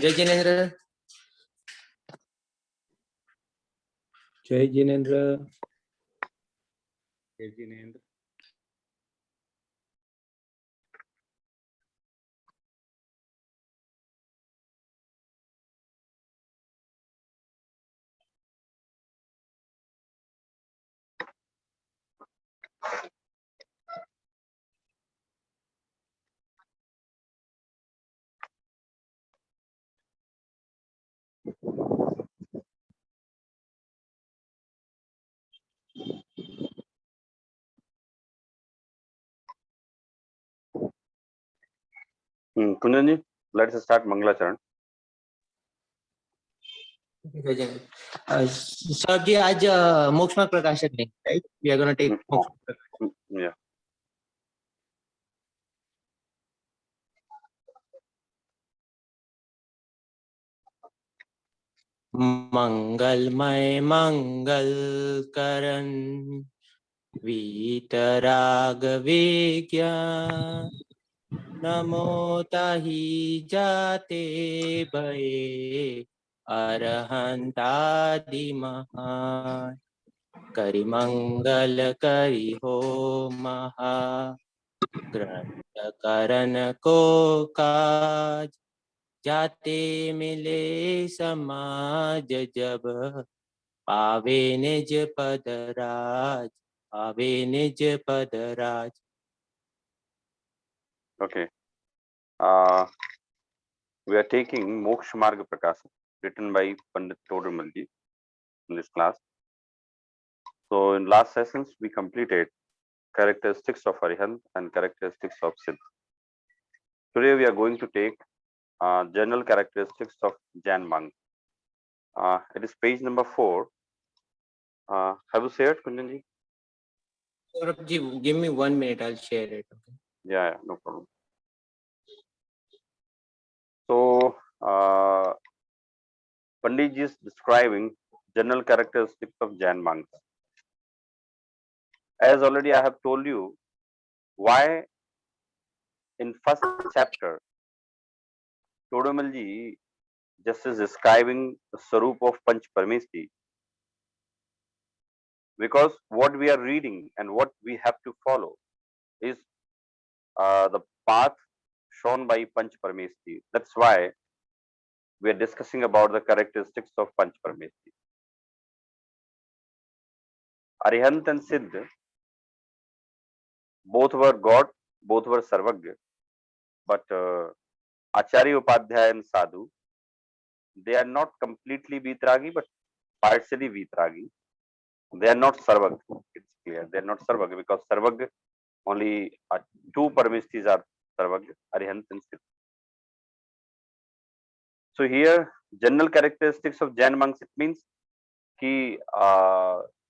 जय जिनेन्द्र। जय जिनेन्द्र। जय जिनेन्द्र। कुंदन जी, लेट्स स्टार्ट मंगलाचरण। सर जी, आज मोक्ष मार्ग प्रकाशक नहीं, right? We are gonna take Moksh Marg प्रकाशक। या मंगलमय मंगल करण वीतराग विज्ञान नमो ताहि जाते भये अरहंतादि महान करि मंगल करि हो महा ग्रंथ करण को काज जाते मिले समाज जब पावे निज पद राज पावे निज पद राज। okay. We are taking Moksha Marga Prakasa, written by Pandit Todamalji in this class. So in last sessions we completed characteristics of Arihant and characteristics of Siddh. Today we are going to take general characteristics of Jain monk. It is page number 4. Have you shared, Kunjan ji? Saurabh ji, give me 1 minute, I'll share it. Okay? Yeah, no problem. So Pandit ji is describing general characteristics of Jain monks. As already I have told you, why in first chapter Todamalji just is describing the Sarup of Panch Parmeshti, because what we are reading and what we have to follow is the path shown by Panch Parmeshti. That's why we are discussing about the characteristics of Panch Parmeshti. Arihant and Siddh, both were God, both were Sarvagya, but Acharya Upadhyaya and Sadhu, they are not completely Vitragi, but partially Vitragi. They are not Sarvagya. It's clear. They are not Sarvagya because Sarvagya, only 2 Parmeshtis are Sarvagya, Arihant and Siddh. So here, general characteristics of Jain monks, it means कि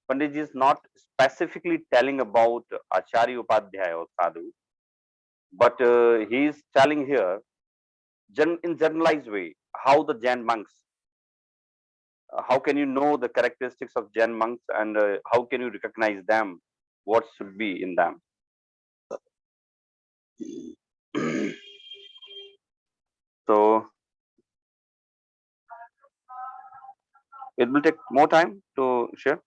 Pandit ji is not specifically telling about Acharya Upadhyaya or Sadhu, but he is telling here in generalized way how the Jain monks, how can you know the characteristics of Jain monks and how can you recognize them, what should be in them. So it will take more time to share.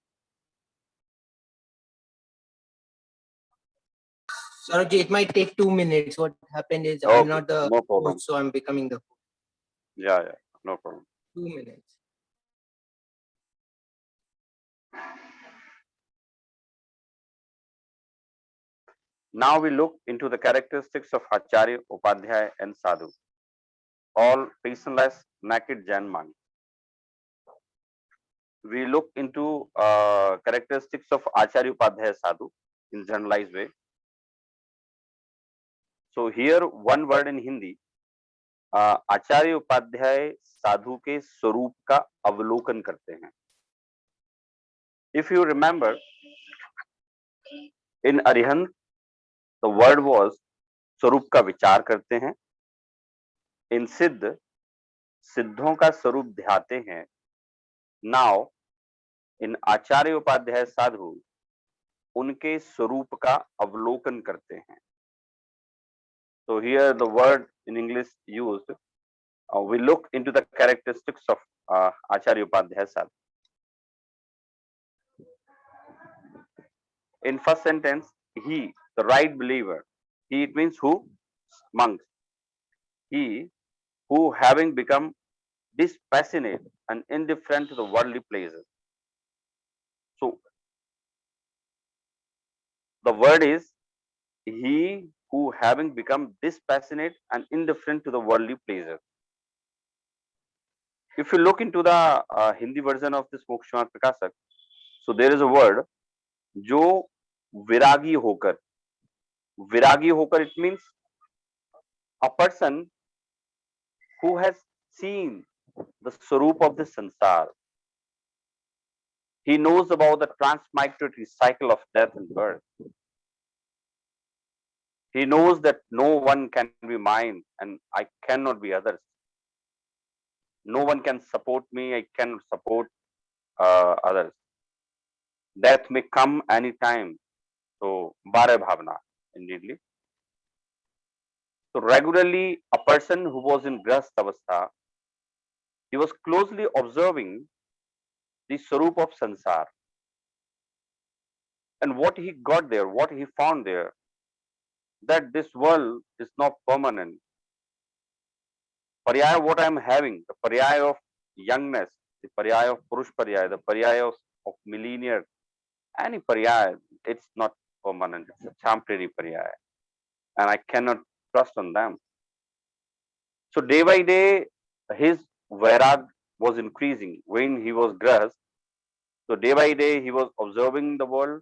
Saurabh ji, it might take 2 minutes. What happened is Okay, I'm not the no problem. host, so I'm becoming the host. Yeah, no problem. 2 minutes. Now we look into the characteristics of Acharya, Upadhyaya and Sadhu, all reasonless, naked Jain monks. We look into characteristics of Acharya, Upadhyaya, Sadhu in generalized way. So here one word in Hindi, आचार्य उपाध्याय साधु के स्वरूप का अवलोकन करते हैं. If you remember, in Arihant, the word was स्वरूप का विचार करते हैं. In सिद्ध, सिद्धों का स्वरूप ध्याते हैं. Now, in आचार्य उपाध्याय साधु, उनके स्वरूप का अवलोकन करते हैं. So here the word in English used, we look into the characteristics of Acharya Upadhyaya Sadhu. In first sentence, he, the right believer, he, it means who? Monks. He who having become dispassionate and indifferent to the worldly pleasures. So the word is he who having become dispassionate and indifferent to the worldly pleasure. If you look into the Hindi version of this Moksha Prakasak, so there is a word जो विरागी होकर, विरागी होकर, it means a person who has seen the swarup of the sansar. He knows about the transmigratory cycle of death and birth. He knows that no one can be mine and I cannot be others. No one can support me, I cannot support others. Death may come anytime. So, Bare Bhavna, indeedly. So, regularly, a person who was in Grahast Avastha, he was closely observing the Swarup of Sansar. And what he got there, what he found there, that this world is not permanent. Paryaya, what I am having, the Paryaya of youngness, the Paryaya of Purush Paryaya, the Paryaya of millennial, any Paryaya, it's not permanent, it's a temporary Paryaya. And I cannot trust on them. So day by day, his Vairag was increasing when he was Grahast. So day by day, he was observing the world,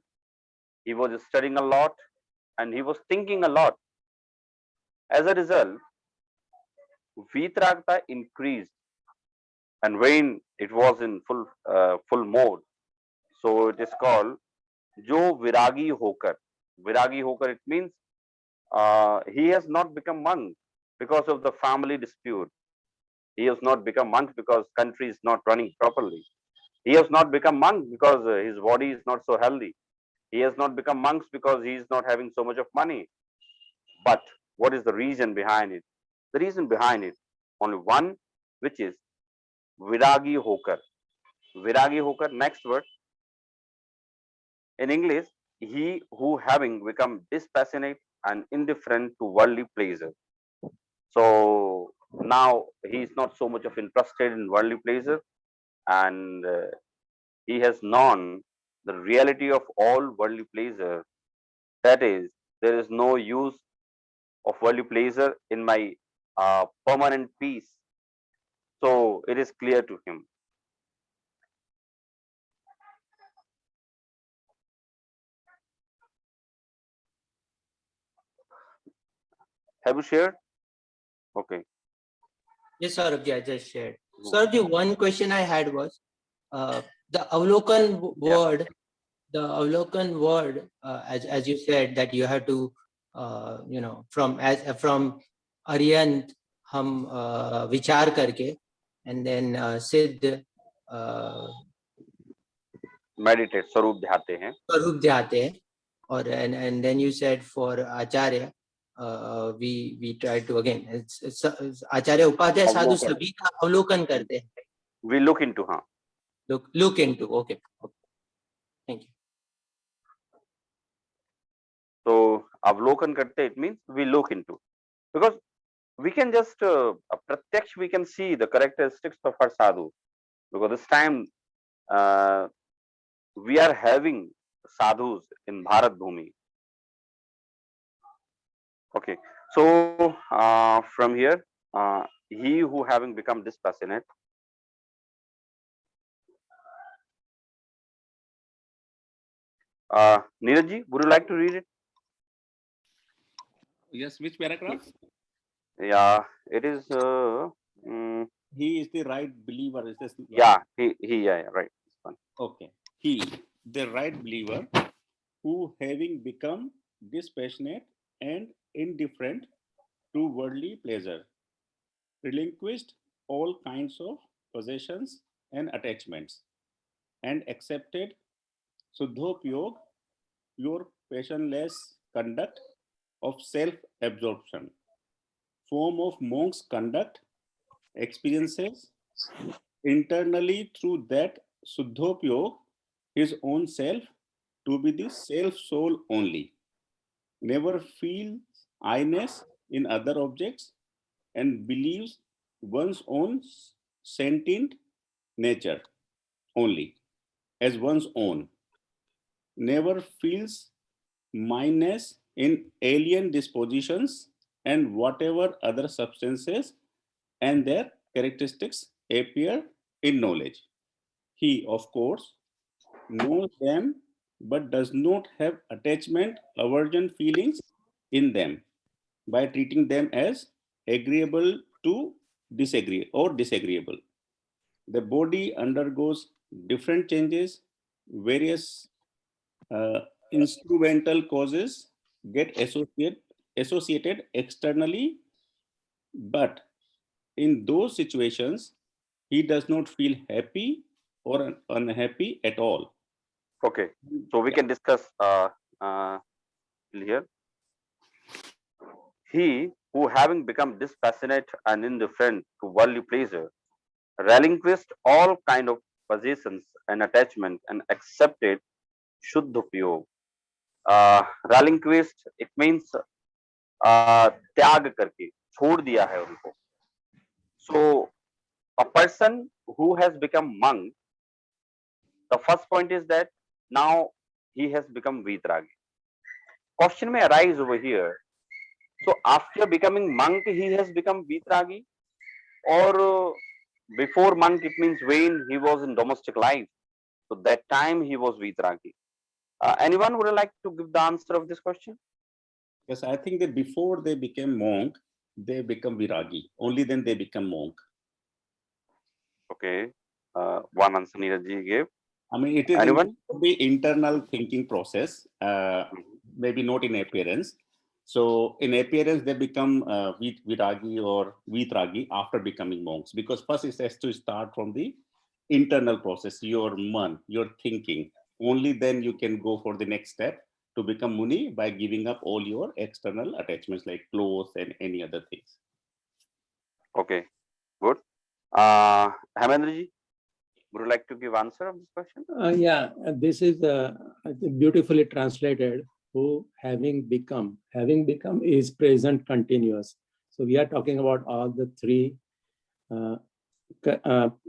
he was studying a lot, and he was thinking a lot. As a result, Vitragta increased, and when it was in full mode, so it is called Jo Viragi Hokar. Viragi Hokar, it means he has not become monk because of the family dispute. He has not become monk because country is not running properly. He has not become monk because his body is not so healthy. He has not become monks because he is not having so much of money. But what is the reason behind it? The reason behind it, only one, which is Viragi Hokar. Viragi Hokar, next word. In English, he who having become dispassionate and indifferent to worldly pleasure. So now he is not so much of interested in worldly pleasure, and he has known the reality of all worldly pleasure. That is, there is no use of worldly pleasure in my permanent peace. So it is clear to him. Have you shared? Okay. Yes, Saurabh, I just shared. Saurabh, one question I had was the Avlokan word. The Avlokan word, as you said, that you have to, from Aryant हम विचार करके, and then सिद्ध Meditate, स्वरूप ध्याते हैं. स्वरूप ध्याते हैं, और and then you said for Acharya, we try to again, it's Acharya Upadhyaya साधु सभी का अवलोकन करते हैं. We look into, हाँ. Look into, okay. Thank you. So avlokan karte, it means we look into, because we can just pratyaksh, we can see the characteristics of our sadhu, because this time we are having sadhus in Bharat Bhumi. Okay, so from here, he who having become dispassionate. Neeraj ji, would you like to read it? Yes, which paragraph? Yeah, it is. He is the right believer. Is this? Yeah, yeah, right. This one. Okay. He, the right believer, who having become dispassionate and indifferent to worldly pleasure, relinquished all kinds of possessions and attachments, and accepted Suddhopyog, pure passionless conduct of self-absorption, form of monk's conduct experiences internally through that Suddhopyog, his own self, to be the self soul only. Never feels I-ness in other objects and believes one's own sentient nature only as one's own. Never feels mineness in alien dispositions and whatever other substances and their characteristics appear in knowledge. He, of course, knows them but does not have attachment, aversion feelings in them by treating them as agreeable to disagree or disagreeable. The body undergoes different changes, various instrumental causes get associated externally, but in those situations, he does not feel happy or unhappy at all. Okay, so we Yeah. can discuss here. He who, having become dispassionate and indifferent to worldly pleasure, relinquished all kind of possessions and attachment and accepted Shuddhopyog. Relinquished, it means त्याग करके छोड़ दिया है उनको. So a person who has become monk, the first point is that now he has become Vitragi. Question may arise over here. So after becoming monk, he has become Vitragi, or before monk, it means when he was in domestic life. So that time he was Vitragi. Anyone would like to give the answer of this question? Because I think that before they became monk, they become viragi. Only then they become monk. Okay. One answer Neeraj ji gave. I mean, it is Anyone? the internal thinking process, maybe not in appearance. So in appearance, they become viragi or vitragi after becoming monks, because first it has to start from the internal process, your man, your thinking. Only then you can go for the next step to become muni by giving up all your external attachments like clothes and any other things. Okay. Good. Hemendra ji, would you like to give answer of this question? Yeah, this is beautifully translated. Who having become is present continuous. So we are talking about all the three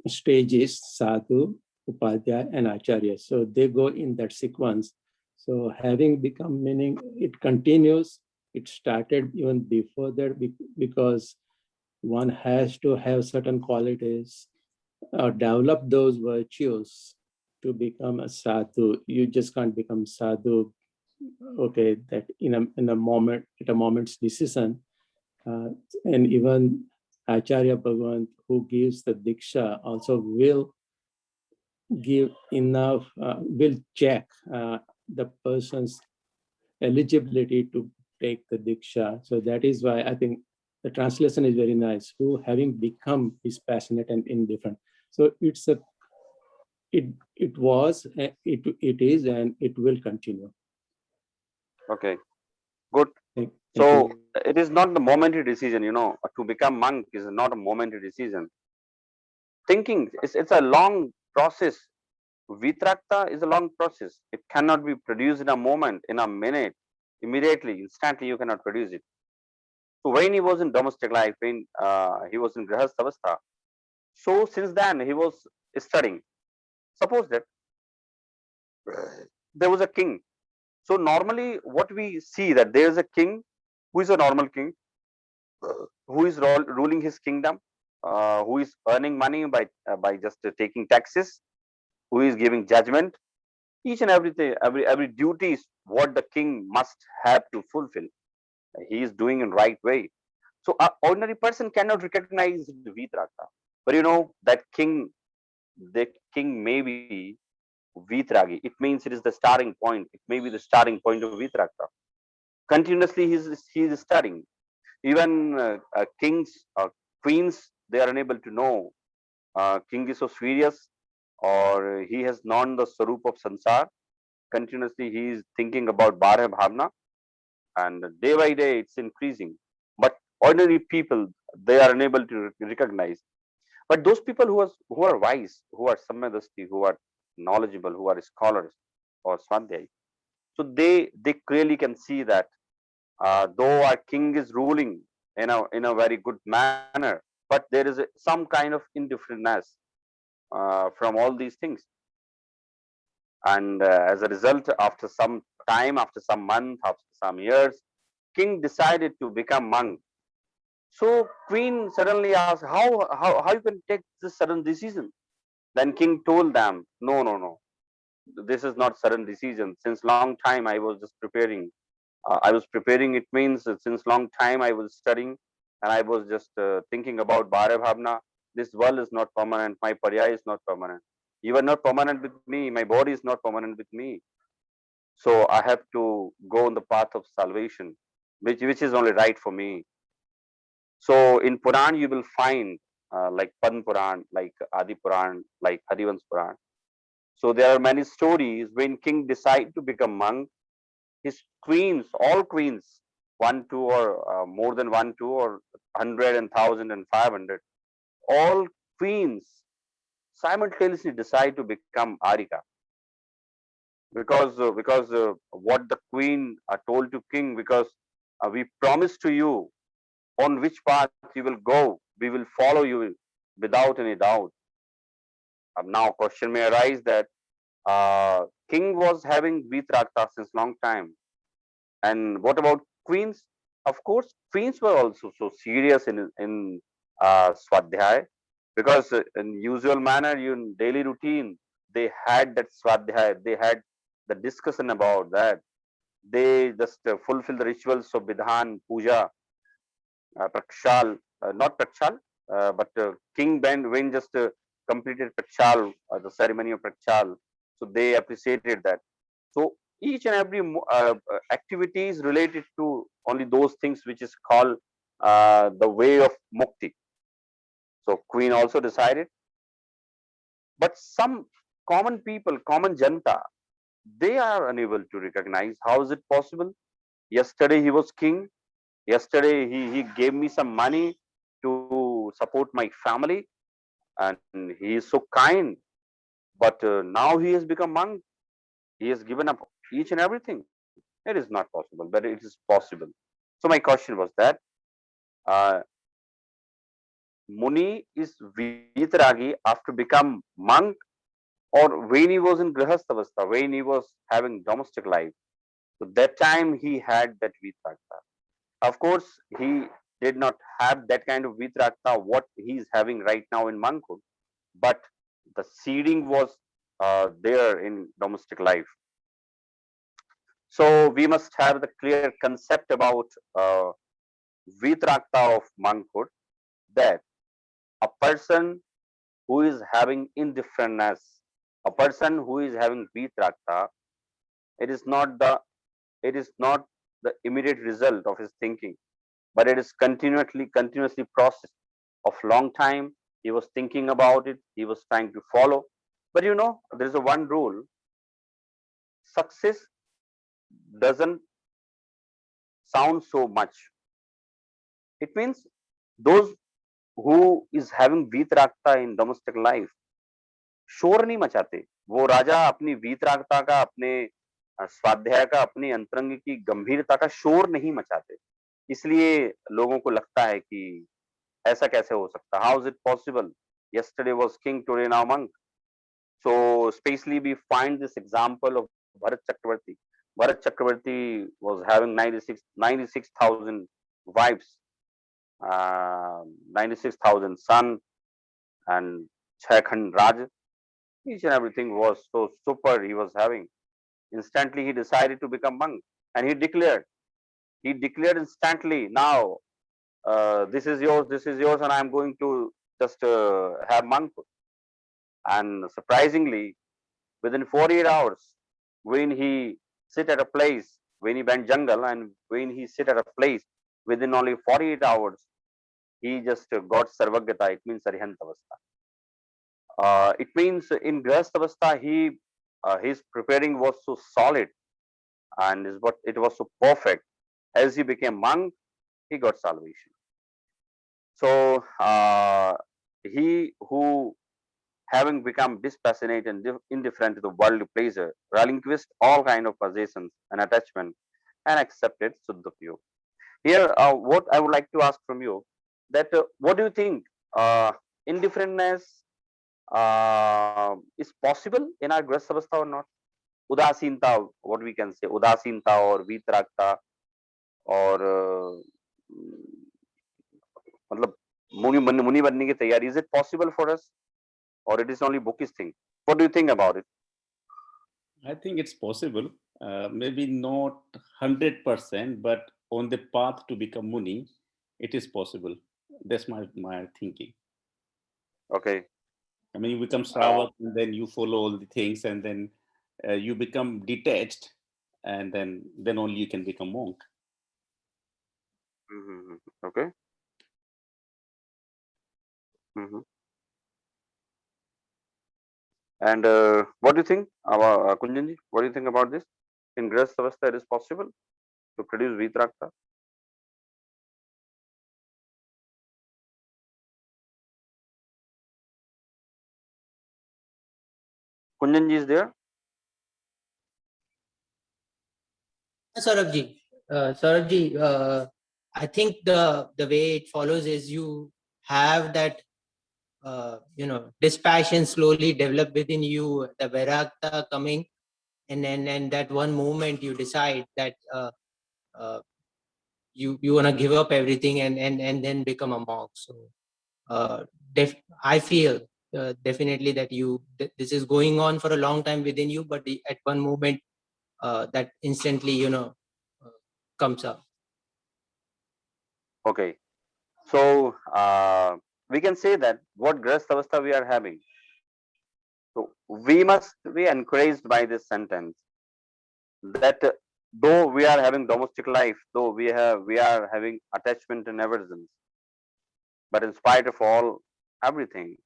stages: sadhu, upadhyaya, and acharya. So they go in that sequence. So having become meaning it continues. It started even before that because one has to have certain qualities or develop those virtues to become a sadhu. You just can't become sadhu, okay, that in a moment, at a moment's decision. And even Acharya Bhagavan, who gives the Diksha, also will give enough, will check the person's eligibility to take the Diksha. So that is why I think the translation is very nice. Who having become is passionate and indifferent. So it's a, it was, it is, and it will continue. Okay. Good. Thank So you. it is not the momentary decision, to become monk is not a momentary decision. Thinking, it's a long process. Vitrakta is a long process. It cannot be produced in a moment, in a minute, immediately, instantly, you cannot produce it. So when he was in domestic life, when he was in Grihasthavastha, so since then he was studying. Suppose that there was a king. So normally what we see that there is a king who is a normal king, who is ruling his kingdom, who is earning money by just taking taxes, who is giving judgment. Each and everything, every duty is what the king must have to fulfill. He is doing in right way. So an ordinary person cannot recognize the Vitrakta. But that the king may be Vitragi. It means it is the starting point. It may be the starting point of Vitrakta. Continuously he is studying. Even kings, queens, they are unable to know king is so serious or he has known the Sarup of Sansar. Continuously he is thinking about Barha Bhavna, and day by day it's increasing. But ordinary people, they are unable to recognize. But those people who are wise, who are samyadasti, who are knowledgeable, who are scholars or swadhyay, so they clearly can see that though our king is ruling in a very good manner, but there is some kind of indifferentness from all these things. And as a result, after some time, after some month, after some years, king decided to become monk. So queen suddenly asked, how you can take this sudden decision? Then king told them, no, no, no, this is not sudden decision. Since long time I was just preparing. I was preparing. It means that since long time I was studying, and I was just thinking about Bhara Bhavna. This world is not permanent. My parya is not permanent. You are not permanent with me. My body is not permanent with me. So I have to go on the path of salvation, which is only right for me. So in Puran you will find like Padma Puran, like Adi Puran, like Harivansh Puran. So there are many stories when king decide to become monk. His queens, all queens, one, two, or more than one, two, or 100 and 1,500, all queens simultaneously decide to become Arika, because what the queen told to king, because we promise to you on which path you will go, we will follow you without any doubt. Now question may arise that king was having Vitrakta since long time. And what about queens? Of course, queens were also so serious in Swadhyay, because in usual manner, in daily routine, they had that Swadhyay, they had the discussion about that. They just fulfill the rituals of Vidhan, Puja, Prakshal, not Prakshal, but King Ben when just completed Prakshal, the ceremony of Prakshal. So they appreciated that. So each and every activity is related to only those things which is called the way of mukti. So Queen also decided, but some common people, common janta, they are unable to recognize how is it possible. Yesterday he was king. Yesterday he gave me some money to support my family, and he is so kind. But now he has become monk. He has given up each and everything. It is not possible, but it is possible. So my question was that uh, Muni is Vitragi after become monk, or when he was in Grihasthavastha, when he was having domestic life. So that time he had that Vitrakta. Of course, he did not have that kind of Vitrakta what he is having right now in monkhood, but the seeding was there in domestic life. So we must have the clear concept about Vitrakta of monkhood, that a person who is having indifferentness, a person who is having Vitrakta, it is not the it is not the immediate result of his thinking, but it is continuously processed of long time. He was thinking about it, he was trying to follow. But there is a one rule: success doesn't sound so much. It means those who is having वीतरागता in domestic life शोर नहीं मचाते. वो राजा अपनी वीतरागता का, अपने स्वाध्याय का, अपनी अंतरंग की गंभीरता का शोर नहीं मचाते. इसलिए लोगों को लगता है कि ऐसा कैसे हो सकता, how is it possible, yesterday was king, today now monk. So especially we find this example of Bharat Chakravarti. Bharat Chakravarti was having 96,000 wives, 96,000 sons, and Chaikhand Raj. Each and everything was so super he was having. Instantly he decided to become monk, and he declared. He declared instantly, now this is yours, and I am going to just have monkhood. And surprisingly, within 48 hours, when he sit at a place, when he went jungle, and when he sit at a place, within only 48 hours, he just got Sarvagata. It means Arihantavastha. It means in Grihasthavastha, his preparing was so solid, and is what it was so perfect. As he became monk, he got salvation. So he who, having become dispassionate and indifferent to the worldly pleasure, relinquished all kind of possessions and attachment and accepted Suddhapyo. Here, what I would like to ask from you, that what do you think? Indifferentness is possible in our grest avastha or not? Udasinta, what we can say, udasinta or vitrakta, or मतलब मुनि बनने की तैयारी, is it possible for us or it is only bookish thing? What do you think about it? I think it's possible. Maybe not 100%, but on the path to become Muni, it is possible. That's my thinking. Okay. I mean, you become Shravak, and then you follow all the things, and then you become detached, and then only you can become monk. Okay. And what do you think about Kunjanji? What do you think about this? In Grihastha Avastha, it is possible to produce Vitrakta? Kunjanji is there? Saurabh ji, I think the way it follows is you have that dispassion slowly develop within you, the vairagta coming, and then that one moment you decide that you want to give up everything and then become a monk. So I feel definitely that this is going on for a long time within you, but at one moment that instantly comes up. Okay. So we can say that what Grihastha Avastha we are having. So we must be encouraged by this sentence that though we are having domestic life, though we are having attachment and aversions, but in spite of all everything,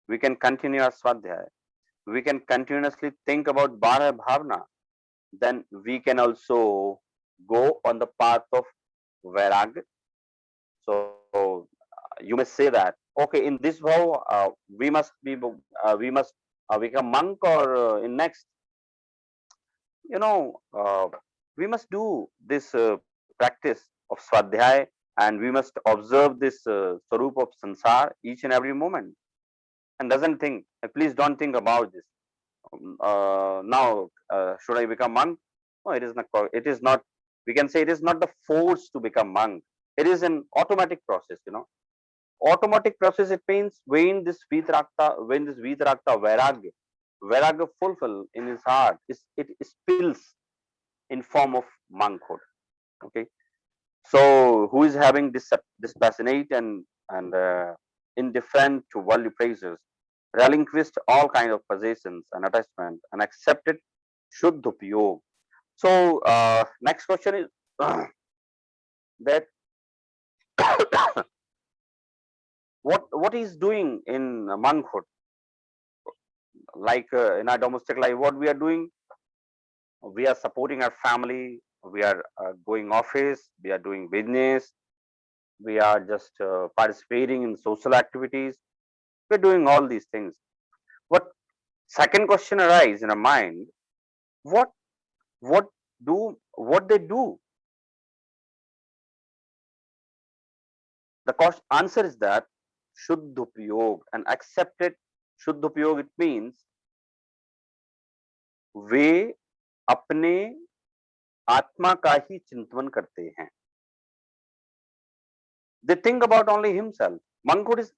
we can continue our swadhyaya. We can continuously think about Bhara Bhavna. Then we can also go on the path of Vairagya. So you may say that, okay, in this vow, we must become monk, or in next, we must do this practice of Swadhyay, and we must observe this Swarup of Sansar each and every moment. And doesn't think, please don't think about this. Now, should I become monk? No, it is not. It is not. We can say it is not the force to become monk. It is an automatic process. Automatic process. It means when this vitrakta vairagya fulfill in his heart, it spills in form of monkhood. Okay. So who is having this dispassionate and indifferent to worldly pleasures, relinquished all kind of possessions and attachment, and accepted Shuddhapyog. So next question is that what is doing in monkhood, like in our domestic life, what we are doing? We are supporting our family, we are going office, we are doing business, we are just participating in social activities, we're doing all these things. What second question arises in our mind, what they do? The answer is that Shuddhapyog, and accepted Shuddhapyog, it means वे अपने आत्मा का ही चिंतन करते हैं. They think about only himself. Monkhood is,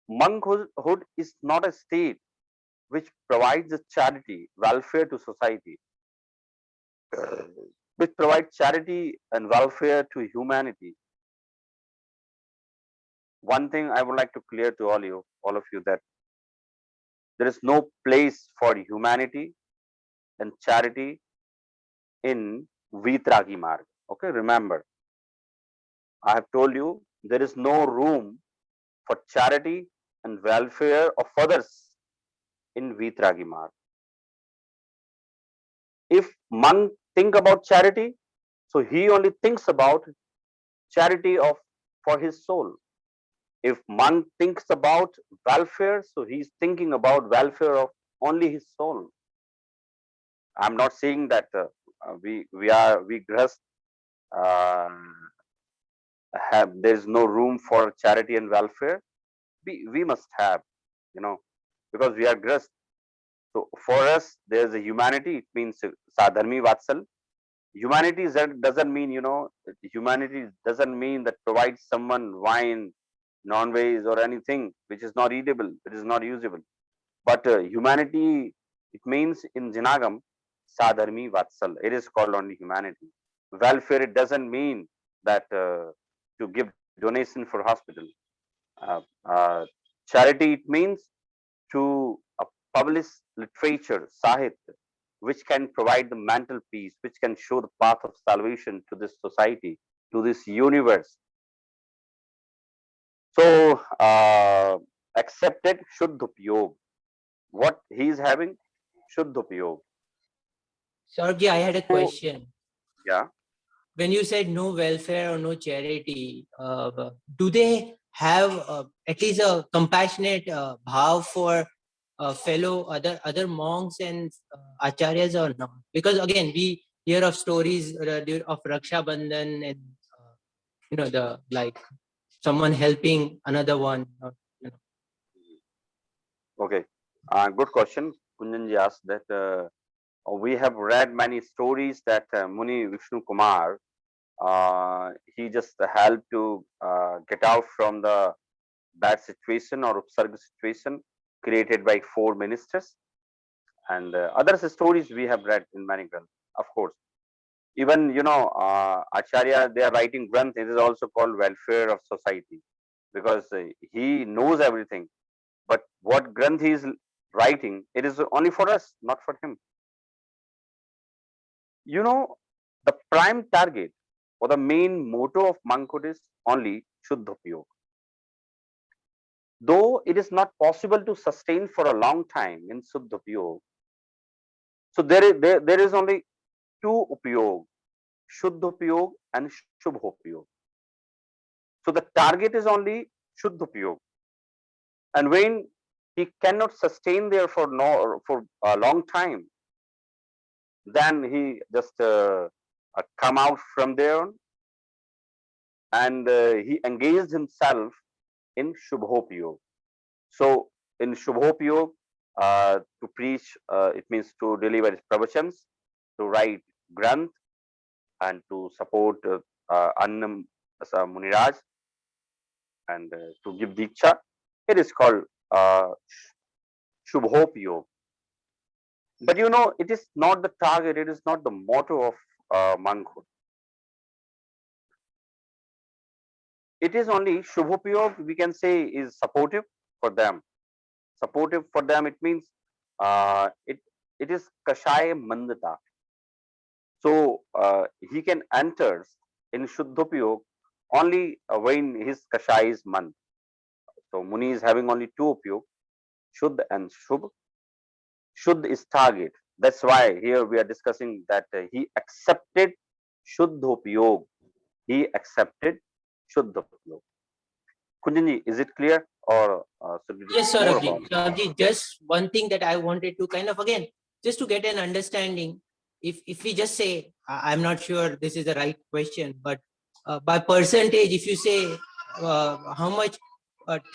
monkhood is not a state which provides a charity, welfare to society, which provides charity and welfare to humanity. One thing I would like to clear to all of you, that there is no place for humanity and charity in Vitragi Marg. Okay, remember, I have told you there is no room for charity and welfare of others in Vitragi Marg. If monk think about charity, so he only thinks about charity for his soul. If monk thinks about welfare, so he's thinking about welfare of only his soul. I'm not saying that we grahast uh, have there's no room for charity and welfare. We must have, you know, because we are grahast. So for us, there's a humanity. It means sadharmi vatsal. Humanity doesn't mean, humanity doesn't mean that provides someone wine, non-veg or anything which is not eatable, it is not usable. But humanity, it means in Janagam, sadharmi vatsal. It is called only humanity. Welfare, it doesn't mean that to give donation for hospital. Uh, uh, Charity, it means to publish literature, sahitya, which can provide the mental peace, which can show the path of salvation to this society, to this universe. So, accepted Shuddhupyog. What he is having, Shuddhupyog. Saurabh, I had a question. Yeah. When you said no welfare or no charity, do they have at least a compassionate bhav for fellow other monks and acharyas or not? Because again, we hear of stories of Raksha Bandhan and the like someone helping another one. Okay. Good question. Kunjanji asked that we have read many stories that Muni Vishnu Kumar, he just helped to get out from the bad situation or upsarga situation created by 4 ministers. And other stories we have read in many granths, of course. Even, Acharya, they are writing granth. It is also called welfare of society because he knows everything. But what granth he is writing, it is only for us, not for him. The prime target or the main motto of monkhood is only Shuddhapyog. Though it is not possible to sustain for a long time in Shuddhapyog, so there is only 2 upyog, Shuddhapyog and Shubhopyog. So the target is only Shuddhapyog. And when he cannot sustain there for a long time, then he just come out from there and he engaged himself in Shubhopyog. So in Shubhopyog, to preach, it means to deliver his pravachans, to write granth, and to support Annam Muniraj, and to give Diksha. It is called Shubhopyog. But it is not the target, it is not the motto of monkhood. It is only Shubhopyog, we can say, is supportive for them. Supportive for them, it means it is Kashaya Mandata. So he can enter in Shuddhapyog only when his Kashaya is Mand. So Muni is having only 2 upyog, Shuddh and Shubh. Shuddh is target. That's why here we are discussing that he accepted Shuddhapyog. He accepted Shuddhapyog. Kunjanji, is it clear, or should we Yes, discuss more Saurabh. about it? Saurabh, just one thing that I wanted to kind of again, just to get an understanding. If we just say, I'm not sure this is the right question, but by percentage, if you say how much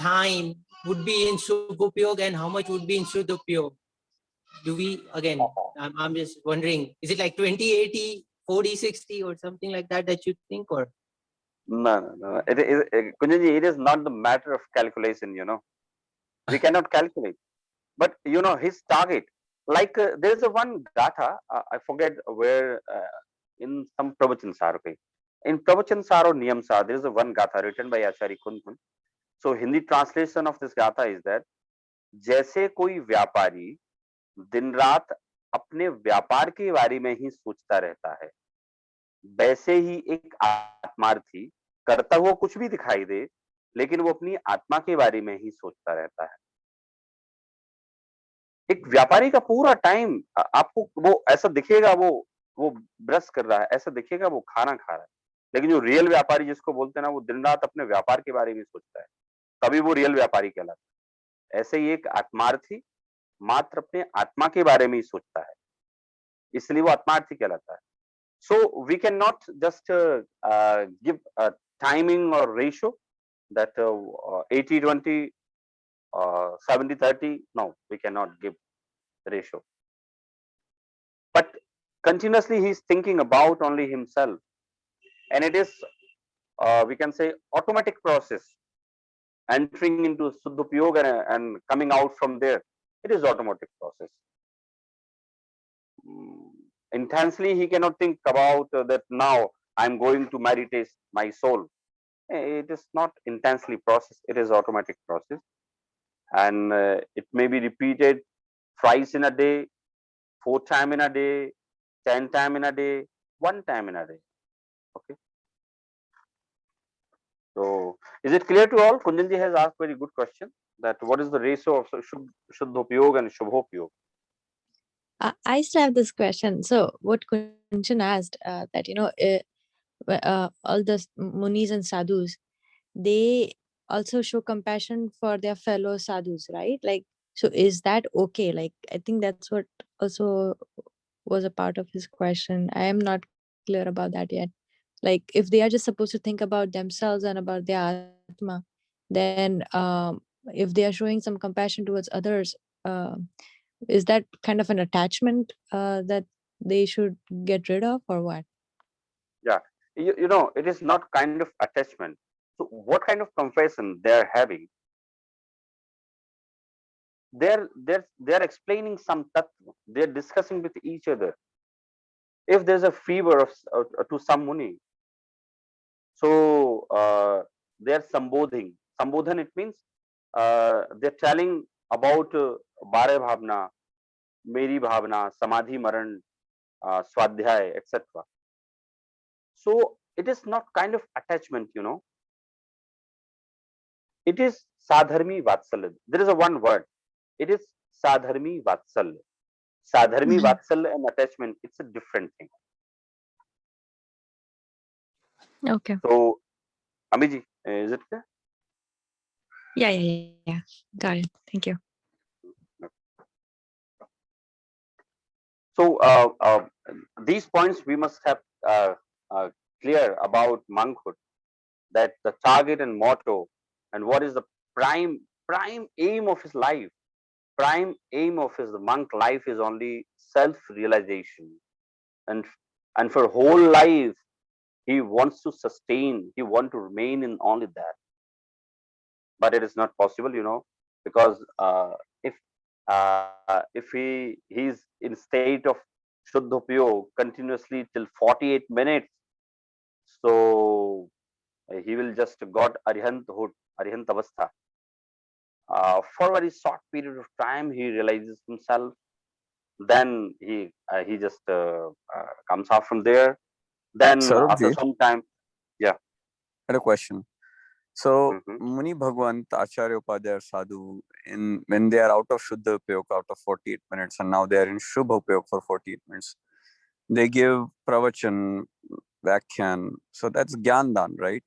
time would be in Shubhopyog and how much would be in Shuddhapyog, do we again? I'm just wondering, is it like 20-80, 40-60, or something like that you think, or? No. Kunjanji, it is not the matter of calculation, We cannot calculate. But, his target, like there is a one gatha, I forget where, in some Pravachan Sar. Okay. In Pravachan Sar or Niyam Sar, there is a one gatha written by Acharya Kunkun. So, Hindi translation of this gatha is that, जैसे कोई व्यापारी दिन रात अपने व्यापार के बारे में ही सोचता रहता है, वैसे ही एक आत्मार्थी करता हुआ कुछ भी दिखाई दे, लेकिन वो अपनी आत्मा के बारे में ही सोचता रहता है। एक व्यापारी का पूरा टाइम आपको वो ऐसा दिखेगा, वो ब्रश कर रहा है, ऐसा दिखेगा वो खाना खा रहा है, लेकिन जो रियल व्यापारी जिसको बोलते हैं ना, वो दिन रात अपने व्यापार के बारे में सोचता है। तभी वो रियल व्यापारी कहलाता है। ऐसे ही एक आत्मार्थी मात्र अपने आत्मा के बारे में ही सोचता है, इसलिए वो आत्मार्थी कहलाता है। So we cannot just give a timing or ratio that 80-20, 70-30. No, we cannot give ratio. But continuously he is thinking about only himself, and it is we can say automatic process. Entering into Suddhupayog and coming out from there, it is automatic process. Intensely he cannot think about that now I'm going to meditate my soul. It is not intensely processed, it is automatic process, and it may be repeated thrice in a day, 4 times in a day, 10 times in a day, 1 time in a day. Okay, so is it clear to all? Kunjanji has asked very good question, that what is the ratio of Shuddhopayog and Shubhopayog. I still have this question. So what Kunjan asked, that, all the munis and sadhus, they also show compassion for their fellow sadhus, right? Like, so is that okay? Like, I think that's what also was a part of his question. I am not clear about that yet. Like, if they are just supposed to think about themselves and about their atma, then if they are showing some compassion towards others, is that kind of an attachment that they should get rid of, or what? Yeah, you know, it is not kind of attachment. So what kind of compassion they are having? They're explaining some tattva. They're discussing with each other. If there's a fever to some muni, so they're sambodhing. Sambodhan, it means they're telling about Bare Bhavna, Meri Bhavna, Samadhi Maran, Swadhyay, etc. So it is not kind of attachment, you know. It is Sadharmi Vatsalya. There is a one word. It is Sadharmi Vatsalya. Sadharmi Vatsalya and attachment, it's a different thing. Okay. So, Amiji, is it clear? Yeah. Got it. Thank you. So, these points we must have clear about monkhood, that the target and motto, and what is the prime aim of his life. Prime aim of his monk life is only self-realization, and for whole life he wants to sustain, he wants to remain in only that. But it is not possible, you know, because if he's in state of Shuddhopayog continuously till 48 minutes, so he will just got Arihanthood, Arihant Avastha. For a very short period of time, he realizes himself. Then he just comes out from there. Then after Saurabhji, some time, I had a question. So Mhm. Muni Bhagwant, Acharya Upadhyaya Sadhu, when they are out of Shuddha Upayog out of 48 minutes, and now they are in Shubha Upayog for 48 minutes, they give pravachan, Vyakhyan. So that's Gyandan, right?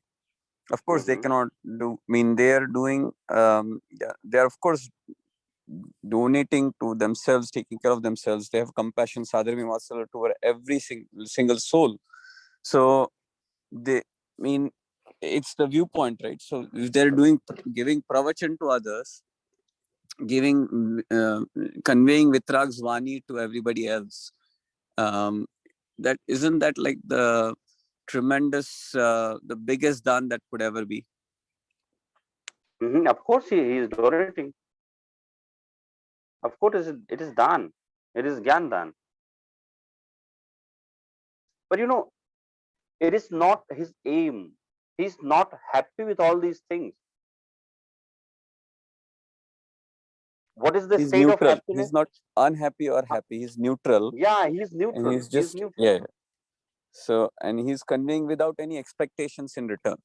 Of course, they Mhm. cannot do, they are doing, they are of course donating to themselves, taking care of themselves. They have compassion, Sadharmi Vatsalya toward every single soul. So they, it's the viewpoint, right? So if they're giving pravachan to others, giving, conveying Vitrag's Vani to everybody else, that isn't that like the tremendous, the biggest dan that could ever be? Of course, he is donating. Of course, it is dan. It is Gyan Dan. But you know, it is not his aim. He's not happy with all these things. What is the He's state of neutral. happiness? He's not unhappy or happy. He's neutral, Yeah, he's and neutral. he's just neutral. yeah. So, and he's conveying without any expectations in return.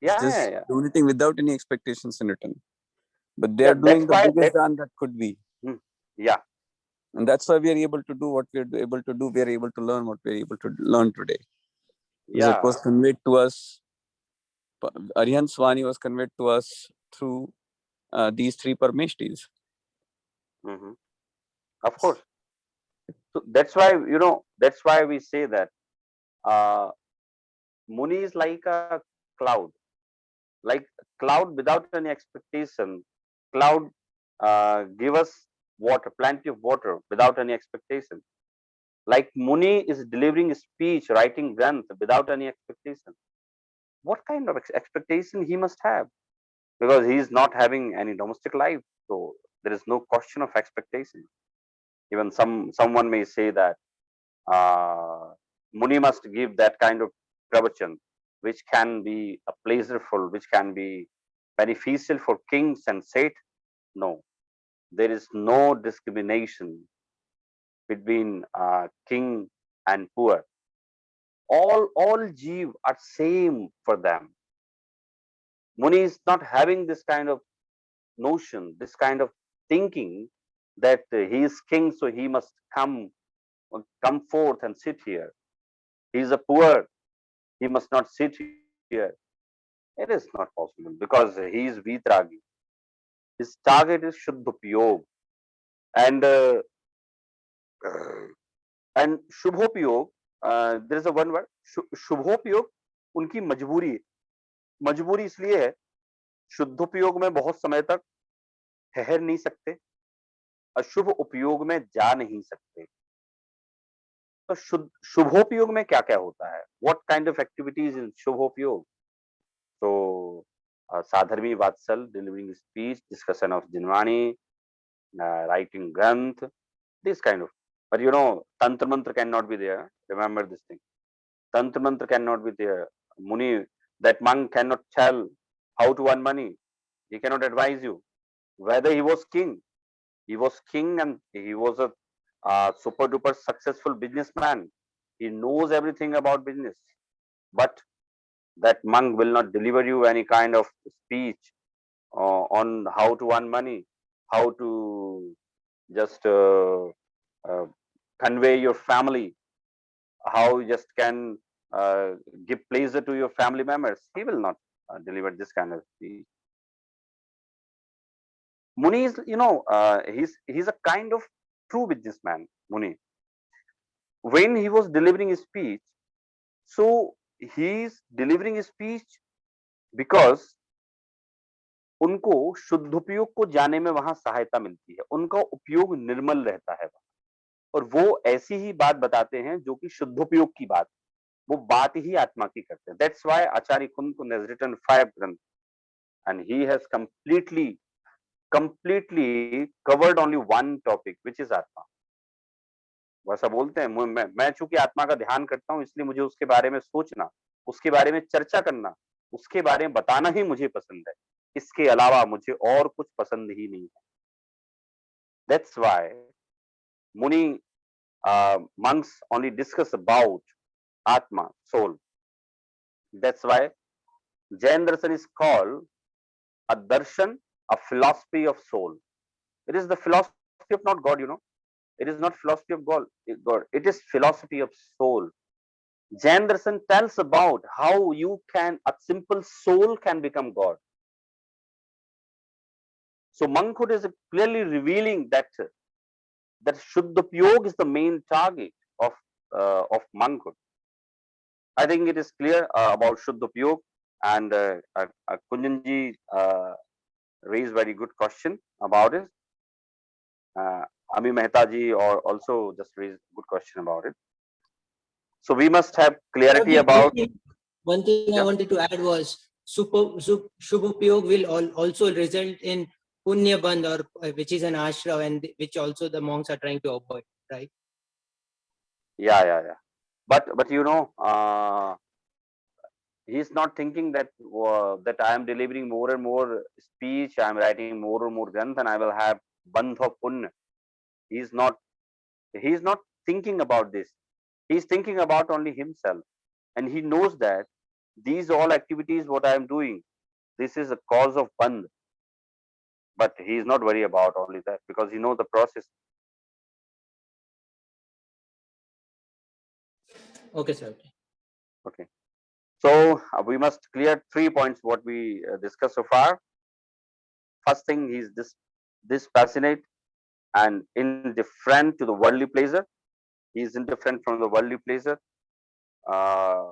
He's just Yeah. donating without any expectations in return. But they Yeah, are doing the that's why. biggest dan that could be. Yeah. And that's why we are able to do what we are able to do. We are able to learn what we are able to learn today. Because Yeah. it was conveyed to us. Arihant Swani was conveyed to us through these three Parmeshtis. Mhm. Of course. So that's why, that's why we say that Muni is like a cloud, like cloud without any expectation. Cloud give us water, plenty of water without any expectation. Like Muni is delivering speech, writing Granth without any expectation. What kind of expectation he must have? Because he is not having any domestic life, so there is no question of expectation. Even someone may say that Muni must give that kind of pravachan, which can be a pleasureful, which can be beneficial for kings and state. No, there is no discrimination between king and poor. All jeev are same for them. Muni is not having this kind of notion, this kind of thinking that he is king, so he must come forth and sit here. He is a poor, he must not sit here. It is not possible because he is Vitragi. His target is Shuddhopyog. And and Shubhopyog, there is a one word, Shubhopyog, उनकी मजबूरी है. मजबूरी इसलिए है, शुद्धोपयोग में बहुत समय तक ठहर नहीं सकते, अशुभ उपयोग में जा नहीं सकते. तो शुभोपयोग में क्या क्या होता है? What kind of activities in शुभोपयोग? So Sadharmi Vatsal, delivering speech, discussion of Jinvani, writing Granth, this kind of. But Tantra Mantra cannot be there. Remember this thing. Tantra Mantra cannot be there. Muni, that monk cannot tell how to earn money. He cannot advise you. Whether he was king and he was a super duper successful businessman. He knows everything about business. But that monk will not deliver you any kind of speech on how to earn money, how to just convey your family, how you just can give pleasure to your family members. He will not deliver this kind of speech. Muni is, he's a kind of true businessman, Muni. When he was delivering his speech, so he's delivering his speech because उनको शुद्ध उपयोग को जाने में वहां सहायता मिलती है, उनका उपयोग निर्मल रहता है और वो ऐसी ही बात बताते हैं जो कि शुद्धोपयोग की बात, वो बात ही आत्मा की करते हैं. That's why Acharya Kunkun has written 5 granth and he has completely covered only one topic, which is आत्मा. वैसा बोलते हैं, मैं चूंकि आत्मा का ध्यान करता हूं इसलिए मुझे उसके बारे में सोचना, उसके बारे में चर्चा करना, उसके बारे में बताना ही मुझे पसंद है. इसके अलावा मुझे और कुछ पसंद ही नहीं है. That's why Muni monks only discuss about Atma, soul. That's why Jain Darshan is called a darshan, a philosophy of soul. It is the philosophy of not God, It is not philosophy of God. It is philosophy of soul. Jain Darshan tells about how a simple soul can become God. So monkhood is clearly revealing that Shuddhopyog is the main target of monkhood. I think it is clear about Shuddhopyog, and Kunjanji raised very good question about it. Ami Mehta ji also just raised good question about it. So we must have clarity about. One thing I wanted to add was Shubhopyog will also result in Punya Bandh, or which is an ashram, and which also the monks are trying to avoid, right? Yeah. But he's not thinking that I am delivering more and more speech, I am writing more and more granth, and I will have bandh of punya. He's not thinking about this. He's thinking about only himself, and he knows that these all activities what I am doing, this is a cause of bandh. But he is not worried about only that because he knows the process. Okay, sir. Okay. So we must clear 3 points what we discussed so far. First thing, he is this passionate and indifferent to the worldly pleasure. He is indifferent from the worldly pleasure. Uh,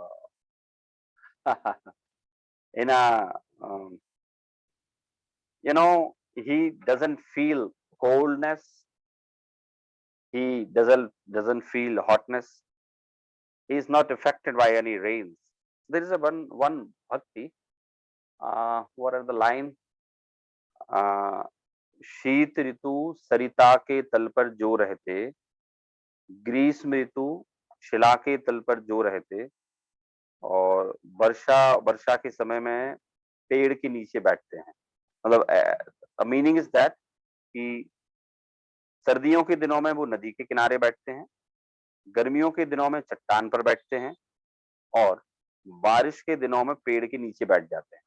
in a he doesn't feel coldness. He doesn't feel hotness. He is not affected by any rains. There is a one bhakti. What are the line? शीत ऋतु सरिता के तल पर जो रहते, ग्रीष्म ऋतु शिला के तल पर जो रहते, और वर्षा के समय में पेड़ के नीचे बैठते हैं. मतलब मीनिंग इज दैट कि सर्दियों के दिनों में वो नदी के किनारे बैठते हैं, गर्मियों के दिनों में चट्टान पर बैठते हैं, और बारिश के दिनों में पेड़ के नीचे बैठ जाते हैं.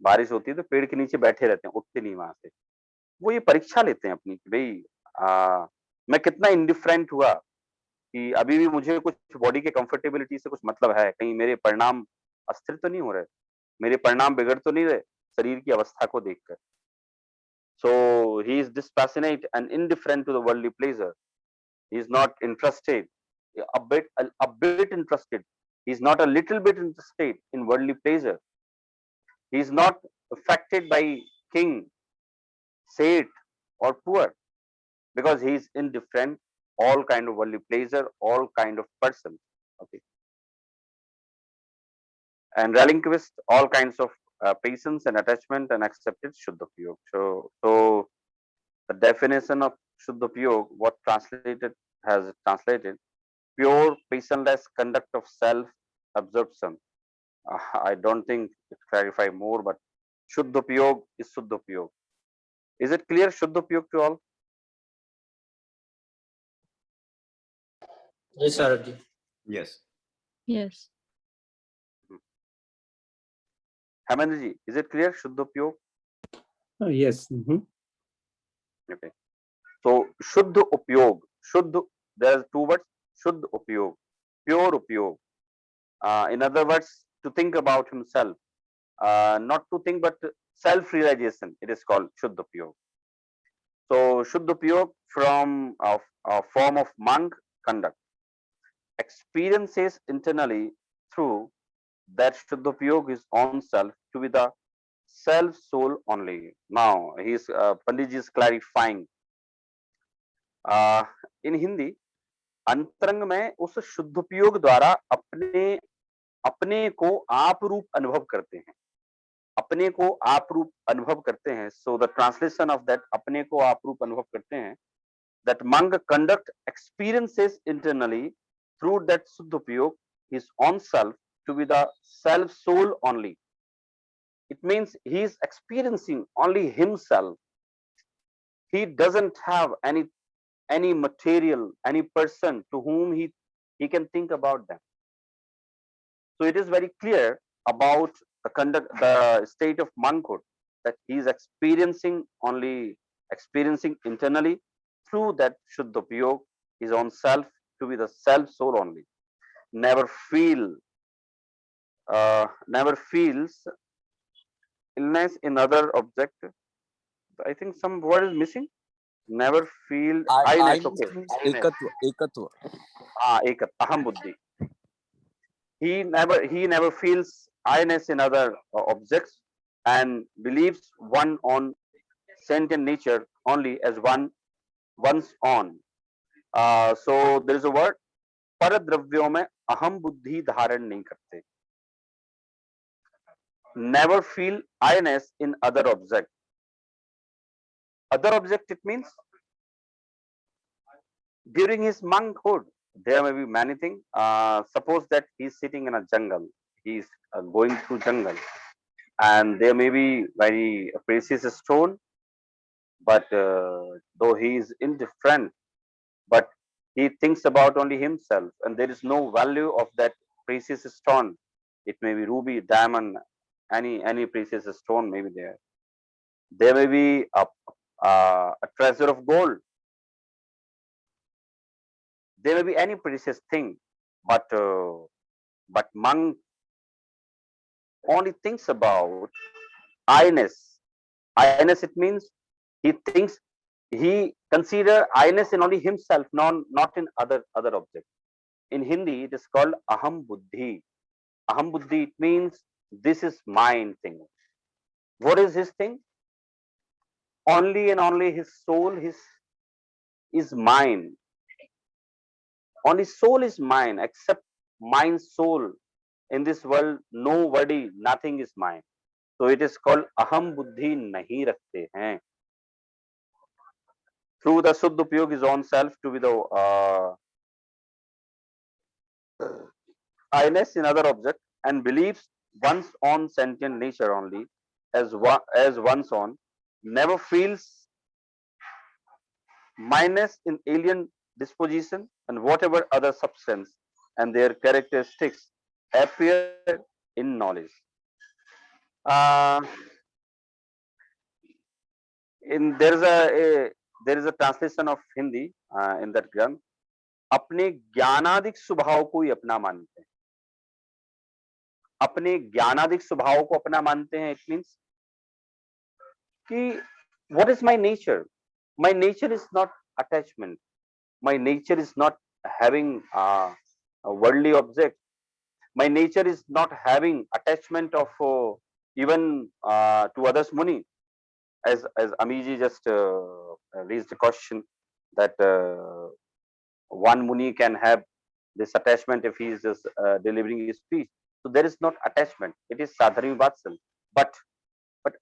बारिश होती है तो पेड़ के नीचे बैठे रहते हैं, उठते नहीं वहां से. वो ये परीक्षा लेते हैं अपनी कि भाई मैं कितना इंडिफरेंट हुआ, कि अभी भी मुझे कुछ बॉडी के कंफर्टेबिलिटी से कुछ मतलब है, कहीं मेरे परिणाम अस्थिर तो नहीं हो रहे, मेरे परिणाम बिगड़ तो नहीं रहे शरीर की अवस्था को देखकर. So he is dispassionate and indifferent to the worldly pleasure. He is not interested, a bit interested. He is not a little bit interested in worldly pleasure. He is not affected by king, saint, or poor, because he is indifferent all kind of worldly pleasure, all kind of person. Okay, and relinquished all kinds of patience and attachment and accepted Shuddha Piyog. So the definition of Shuddha Piyog, what translated has translated, pure passionless conduct of self absorption. I don't think it clarify more, but Shuddha Piyog is Shuddha Piyog. Is it clear, Shuddha Piyog, to all? Yes, Saurabh. Yes. Yes. Hemendra ji, is it clear, Shuddha Piyog? Yes. Mhm. Okay. So Shuddha Upyog, Shuddha, there are two words, Shuddha Upyog, pure Upyog. In other words, to think about himself, not to think but self-realization, it is called Shuddha Upyog. So Shuddha Upyog from a form of monk conduct, experiences internally through that Shuddha Upyog is on self to be the self soul only. Now Pandit ji is clarifying. इन हिंदी, अंतरंग में उस शुद्धोपयोग द्वारा अपने को आप रूप अनुभव करते हैं, अपने को आप रूप अनुभव करते हैं. So the translation of that अपने को आप रूप अनुभव करते हैं, दैट मंग conduct experiences internally through that शुद्धोपयोग his own self to be the self soul only. It means he is experiencing only himself. He doesn't have any material, any person to whom he can think about them. So it is very clear about the state of monkhood, that he is experiencing internally through that Shuddha Upyog, his own self to be the self soul only. Never feels illness in other object. I think some word is missing. Never feel I-ness. Okay. Ekatva. Ekat, aham buddhi. He never feels I-ness in other objects, and believes one on sentient nature only as one's own. So there is a word, पर द्रव्यों में अहम बुद्धि धारण नहीं करते. Never feel I-ness in other object. Other object, it means during his monkhood, there may be many things. Suppose that he is sitting in a jungle, he is going through jungle, and there may be very precious stone, but though he is indifferent, but he thinks about only himself, and there is no value of that precious stone. It may be ruby, diamond, any precious stone may be there. There may be a treasure of gold. There may be any precious thing, but monk only thinks about I-ness, I-ness, it means he thinks, he consider I-ness in only himself, not in other objects. In Hindi, it is called aham buddhi. Aham buddhi, it means this is mine thing. What is his thing? Only and only his soul, is mine. Only soul is mine, except mine soul. In this world, nobody, nothing is mine. So it is called aham buddhi nahi rakhte hain. Through the Suddha Upyog, his own self to be the I-ness in other object, and believes one's own sentient nature only as one's own, never feels minus in alien disposition and whatever other substance and their characteristics appear in knowledge. Uh, in there is a translation of Hindi in that Granth. अपने ज्ञानादिक स्वभाव को ही अपना मानते हैं. अपने ज्ञानादिक स्वभाव को अपना मानते हैं. It means कि what is my nature? My nature is not attachment. My nature is not having a worldly object. My nature is not having attachment of even to others Muni. As Amiji just raised a question that one Muni can have this attachment if he is just delivering his speech. So there is not attachment. It is sadhari vatsal. But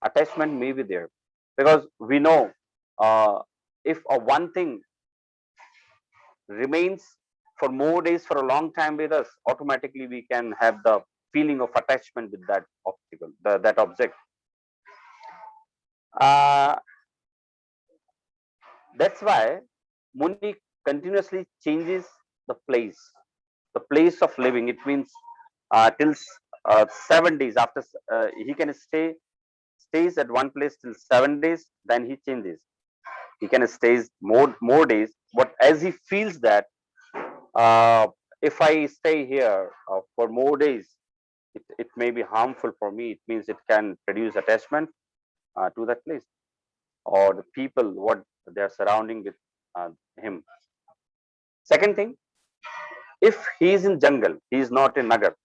attachment may be there, because we know if a one thing remains for more days, for a long time with us, automatically we can have the feeling of attachment with that obstacle, that object. That's why Muni continuously changes the place of living. It means till 7 days. After he can stays at one place till 7 days, then he changes. He can stays more days, but as he feels that if I stay here for more days, it may be harmful for me. It means it can produce attachment to that place or the people what they are surrounding with him. Second thing, if he is in jungle, he is not in Nagar.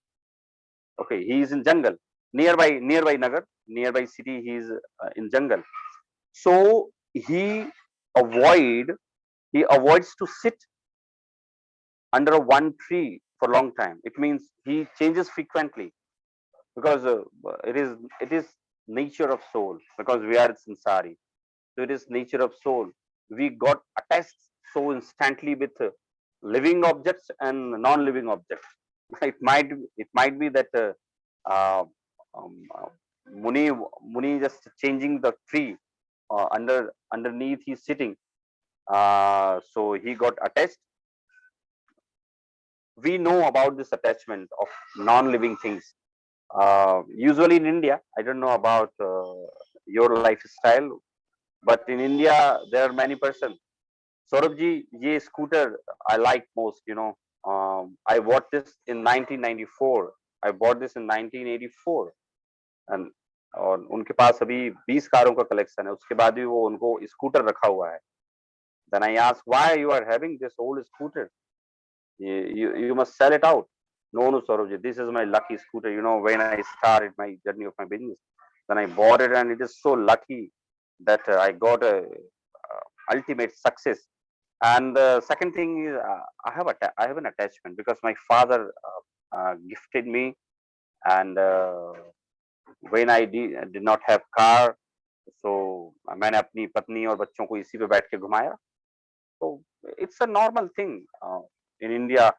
Okay, he is in jungle, nearby Nagar, nearby city. He is in jungle, so he avoids to sit under one tree for a long time. It means he changes frequently, because it is nature of soul, because we are sansari. So it is nature of soul. We got attached so instantly with living objects and non-living objects. It might be that uh, um, uh, Muni just changing the tree underneath he's sitting. So he got attached. We know about this attachment of non-living things. Usually in India, I don't know about your lifestyle, but in India there are many persons. Saurabh ji, ye scooter I like most. I bought this in 1994. I bought this in 1984, and और उनके पास अभी 20 कारों का collection है. उसके बाद भी वो उनको स्कूटर रखा हुआ है. Then I asked, why you are having this old scooter? You must sell it out. No, Saurabh, this is my lucky scooter. When I started my journey of my business, then I bought it, and it is so lucky that I got a ultimate success. And the second thing is, I have an attachment, because my father gifted me, and when I did not have car, so मैंने अपनी पत्नी और बच्चों को इसी पे बैठ के घुमाया. So it's a normal thing in India.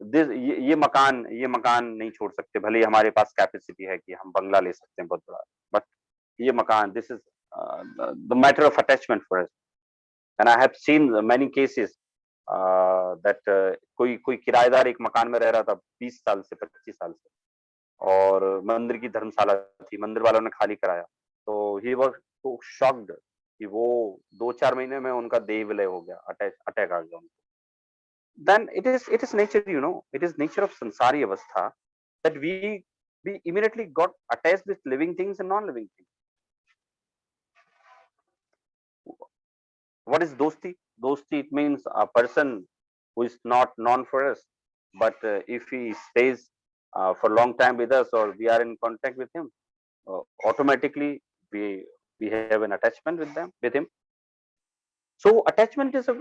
ये मकान नहीं छोड़ सकते, भले ही हमारे पास कैपेसिटी है कि हम बंगला ले सकते हैं बहुत बड़ा, बट ये मकान, this is the matter of attachment for us. And I have seen many cases that कोई किराएदार एक मकान में रह रहा था 20 साल से 25 साल से, और मंदिर की धर्मशाला थी, मंदिर वालों ने खाली कराया, तो he was so shocked कि वो 2-4 महीने में उनका देह विलय हो गया, अटैक आ गया उनको. Then it is nature, it is nature of sansari avastha that we immediately got attached with living things and non-living things. What is dosti? Dosti, it means a person who is not known for us, but if he stays for a long time with us, or we are in contact with him, automatically we have an attachment with him. So attachment is a,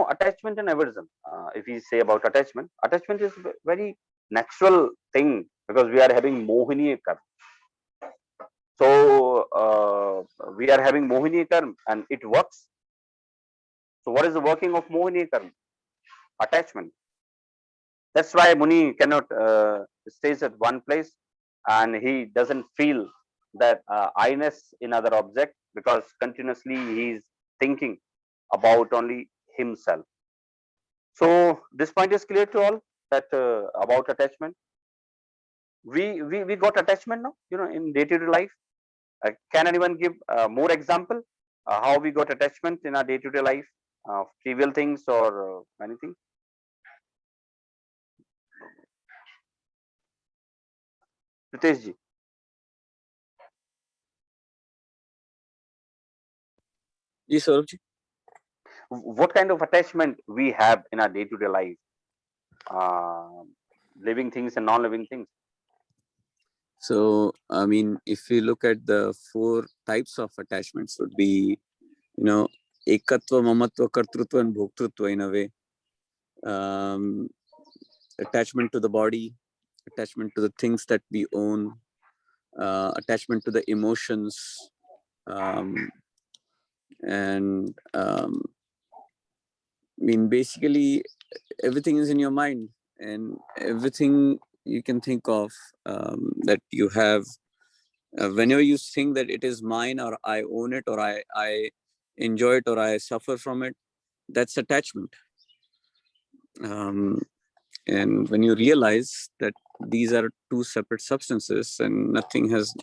attachment and aversion. If we say about attachment is a very natural thing, because we are having mohini karma. So we are having mohini karma and it works. So what is the working of mohini karma? Attachment. That's why Muni cannot stays at one place, and he doesn't feel that I-ness in other object, because continuously he is thinking about only himself. So this point is clear to all, that about attachment. We got attachment now, in day-to-day life. Can anyone give more example how we got attachment in our day-to-day life, trivial things or anything? Pritesh ji. Yes, Saurabh ji. What kind of attachment we have in our day-to-day life, uh, living things and non-living things? So, I mean, if we look at the 4 types of attachments, would be, ekatva, mamatva, kartrutva, and bhoktrutva in a way. Attachment to the body, attachment to the things that we own, attachment to the emotions, and I mean, basically, everything is in your mind, and everything you can think of that you have. Whenever you think that it is mine, or I own it, or I enjoy it, or I suffer from it, that's attachment. And when you realize that these are 2 separate substances and nothing has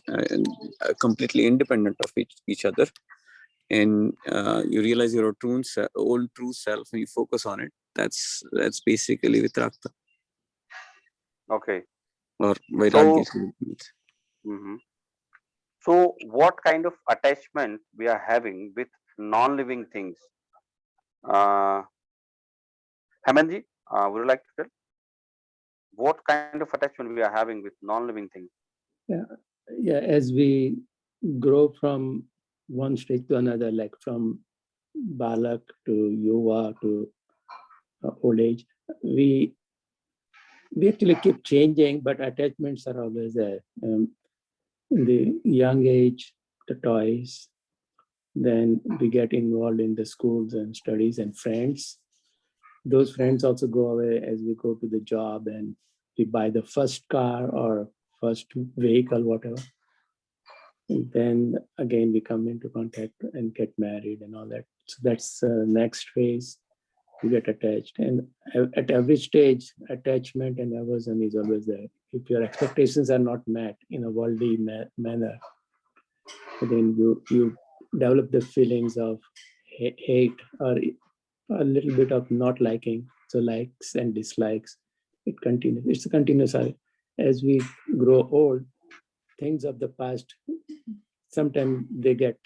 completely independent of each other, and you realize your own true self, and you focus on it, that's basically Vitrakta, Okay. or Vairagya. Mhm. So what kind of attachment we are having with non-living things? Hemant ji, would you like to tell what kind of attachment we are having with non-living things? Yeah, as we grow from one stage to another, like from balak to yuva to old age, we actually keep changing, but attachments are always there. In the young age, the toys, then we get involved in the schools and studies and friends. Those friends also go away as we go to the job, and we buy the first car or first vehicle, whatever. And then again, we come into contact and get married and all that. So that's the next phase. We get attached. And at every stage, attachment and aversion is always there. If your expectations are not met in a worldly manner, then you develop the feelings of hate or a little bit of not liking. So likes and dislikes, it continues. It's a continuous. As we grow old, things of the past, sometimes they get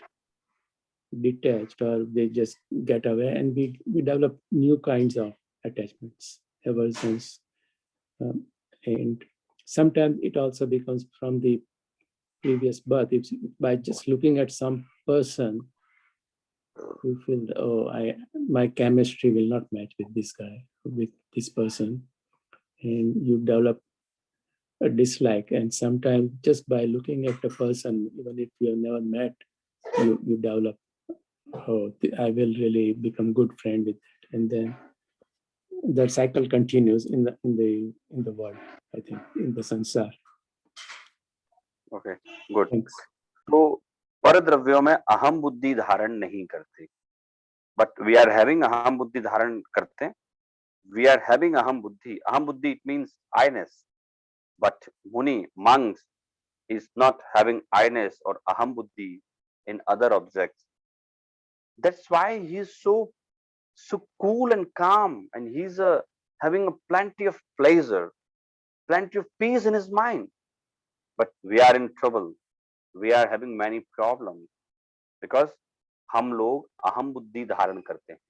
detached or they just get away, and we develop new kinds of attachments, aversions, and sometimes it also becomes from the previous birth. If by just looking at some person, you feel, oh, my chemistry will not match with this guy, with this person, and you develop a dislike. And sometimes just by looking at a person, even if you have never met, you develop, oh, I will really become good friend with it, and then that cycle continues in the world. I think in the sansar. Okay, good. Thanks. तो पर द्रव्यों में अहम बुद्धि धारण नहीं करते, but we are having aham buddhi dharan karte. We are having aham buddhi. Aham buddhi, it means I-ness. But Muni, monks, is not having I-ness or aham buddhi in other objects. That's why he is so cool and calm, and he's having a plenty of pleasure, plenty of peace in his mind. But we are in trouble. We are having many problems, because हम लोग अहम बुद्धि धारण करते हैं.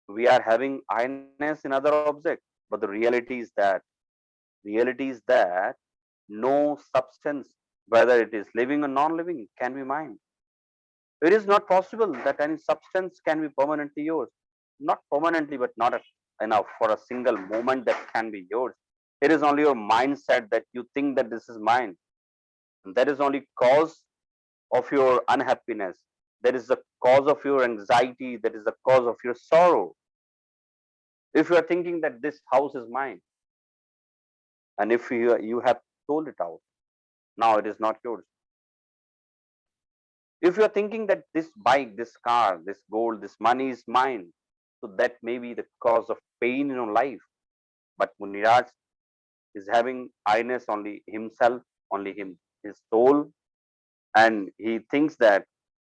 We are having I-ness in other objects, but the reality is that no substance, whether it is living or non-living, can be mine. It is not possible that any substance can be permanently yours. Not permanently, but not enough for a single moment that can be yours. It is only your mindset that you think that this is mine. And that is only cause of your unhappiness. That is the cause of your anxiety. That is the cause of your sorrow. If you are thinking that this house is mine, and if you have sold it out, now it is not yours. If you are thinking that this bike, this car, this gold, this money is mine, so that may be the cause of pain in your life. But Muniraj is having I-ness only himself, only his soul, and he thinks that